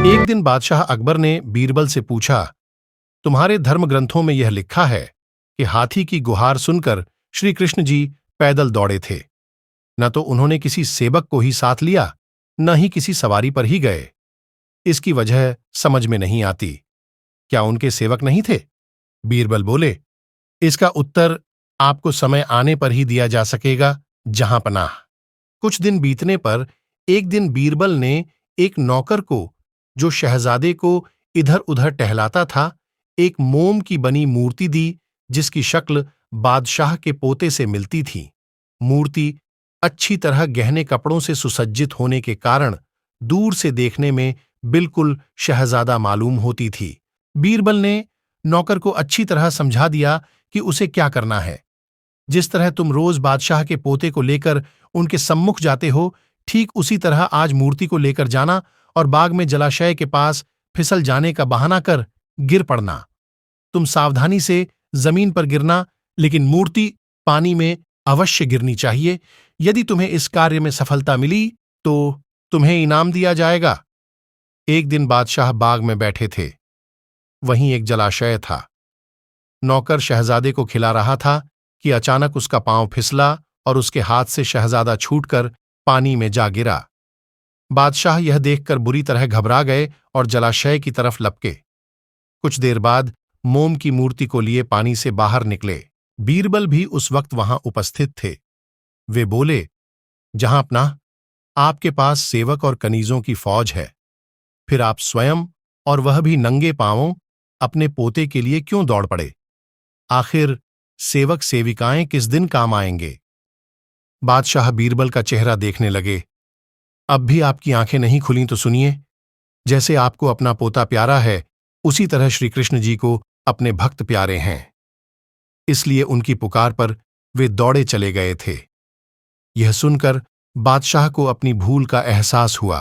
एक दिन बादशाह अकबर ने बीरबल से पूछा, तुम्हारे धर्म ग्रंथों में यह लिखा है कि हाथी की गुहार सुनकर श्री कृष्ण जी पैदल दौड़े थे। न तो उन्होंने किसी सेवक को ही साथ लिया, न ही किसी सवारी पर ही गए। इसकी वजह समझ में नहीं आती। क्या उनके सेवक नहीं थे? बीरबल बोले, इसका उत्तर आपको समय आने पर ही दिया जा सकेगा, जहां पनाह। कुछ दिन बीतने पर एक दिन बीरबल ने एक नौकर को, जो शहजादे को इधर उधर टहलाता था, एक मोम की बनी मूर्ति दी, जिसकी शक्ल बादशाह के पोते से मिलती थी। मूर्ति अच्छी तरह गहने कपड़ों से सुसज्जित होने के कारण दूर से देखने में बिल्कुल शहजादा मालूम होती थी। बीरबल ने नौकर को अच्छी तरह समझा दिया कि उसे क्या करना है। जिस तरह तुम रोज बादशाह के पोते को लेकर उनके सम्मुख जाते हो, ठीक उसी तरह आज मूर्ति को लेकर जाना और बाग में जलाशय के पास फिसल जाने का बहाना कर गिर पड़ना। तुम सावधानी से जमीन पर गिरना, लेकिन मूर्ति पानी में अवश्य गिरनी चाहिए। यदि तुम्हें इस कार्य में सफलता मिली तो तुम्हें इनाम दिया जाएगा। एक दिन बादशाह बाग में बैठे थे। वहीं एक जलाशय था। नौकर शहजादे को खिला रहा था कि अचानक उसका पांव फिसला और उसके हाथ से शहजादा छूटकर पानी में जा गिरा। बादशाह यह देखकर बुरी तरह घबरा गए और जलाशय की तरफ लपके। कुछ देर बाद मोम की मूर्ति को लिए पानी से बाहर निकले। बीरबल भी उस वक्त वहां उपस्थित थे। वे बोले, जहां अपना, आपके पास सेवक और कनीजों की फौज है, फिर आप स्वयं और वह भी नंगे पांवों अपने पोते के लिए क्यों दौड़ पड़े? आखिर सेवक सेविकाएं किस दिन काम आएंगे? बादशाह बीरबल का चेहरा देखने लगे। अब भी आपकी आंखें नहीं खुली तो सुनिए। जैसे आपको अपना पोता प्यारा है, उसी तरह श्री कृष्ण जी को अपने भक्त प्यारे हैं। इसलिए उनकी पुकार पर वे दौड़े चले गए थे। यह सुनकर बादशाह को अपनी भूल का एहसास हुआ।